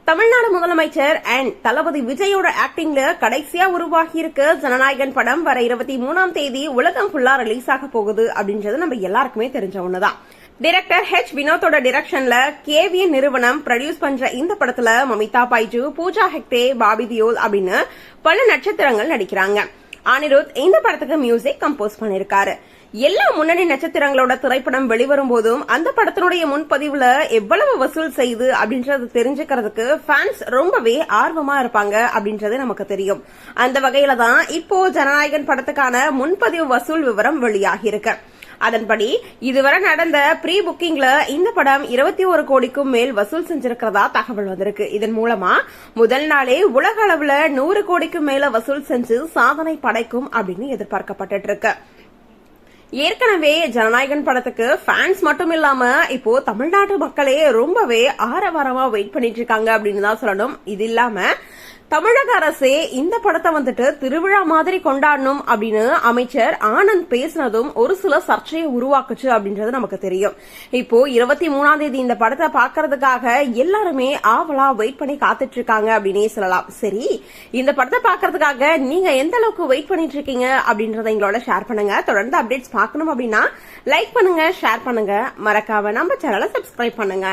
தமிழ்நாடு முதலமைச்சர் அண்ட் தளபதி விஜயோட ஆக்டிங்ல கடைசியா உருவாகி இருக்க ஜனநாயகன் படம் வர 23ஆம் தேதி உலகம் ஃபுல்லா ரிலீஸ் ஆக போகுது அப்படின்றது நம்ம எல்லாருக்குமே தெரிஞ்ச ஒண்ணுதான். டைரக்டர் ஹெச் வினோத்தோட டைரக்ஷன்ல கேவிஎன் நிறுவனம் ப்ரொடியூஸ் பண்ற இந்த படத்துல மமிதா பைஜு, பூஜா ஹெக்டே, பாபி தியோல் அப்படின்னு பல நட்சத்திரங்கள் நடிக்கிறாங்க. அனிருத் இந்த படத்துக்கு மியூசிக் கம்போஸ் பண்ணிருக்காரு. எல்லா முன்னணி நட்சத்திரங்களோட திரைப்படம் வெளிவரும் போதும் அந்த படத்தினுடைய முன்பதிவுல எவ்வளவு வசூல் செய்யுது அப்படின்றது தெரிஞ்சுக்கிறதுக்கு ஃபேன்ஸ் ரொம்பவே ஆர்வமா இருப்பாங்க அப்படின்றது நமக்கு தெரியும். அந்த வகையில தான் இப்போ ஜனநாயகன் படத்துக்கான முன்பதிவு வசூல் விவரம் வெளியாகி இருக்கு. அதன்படி இதுவரை நடந்த ப்ரீ புக்கிங்ல இந்த படம் 21 கோடிக்கும் மேல் வசூல் செஞ்சிருக்கிறதா தகவல் வந்திருக்கு. இதன் மூலமா முதல் நாளே உலக அளவுல 100 கோடிக்கும் மேல வசூல் செஞ்சு சாதனை படைக்கும் அப்படின்னு எதிர்பார்க்கப்பட்டு இருக்கு. ஏற்கனவே ஜனநாயகன் படத்துக்கு ஃபேன்ஸ் மட்டும் இல்லாம இப்போ தமிழ்நாட்டு மக்களே ரொம்பவே ஆரவாரமா வெயிட் பண்ணிட்டு இருக்காங்க அப்படின்னு தான் சொல்லணும். இது இல்லாம தமிழக அரசே இந்த படத்தை வந்துட்டு திருவிழா மாதிரி கொண்டாடணும் அப்படின்னு அமைச்சர் ஆனந்த் பேசினதும் ஒரு சில சர்ச்சையை உருவாக்குச்சு அப்படின்றது நமக்கு தெரியும். இப்போ 23ஆம் தேதி இந்த படத்தை பாக்குறதுக்காக எல்லாருமே ஆவலா வெயிட் பண்ணி காத்துட்டு இருக்காங்க அப்படின்னே சொல்லலாம். சரி, இந்த படத்தை பாக்குறதுக்காக நீங்க எந்த அளவுக்கு வெயிட் பண்ணிட்டு இருக்கீங்க அப்படின்றத எங்களோட ஷேர் பண்ணுங்க. தொடர்ந்து அப்டேட்ஸ் பார்க்கணும் அப்படின்னா லைக் பண்ணுங்க, ஷேர் பண்ணுங்க, மறக்காம நம்ம சேனலை சப்ஸ்கிரைப் பண்ணுங்க.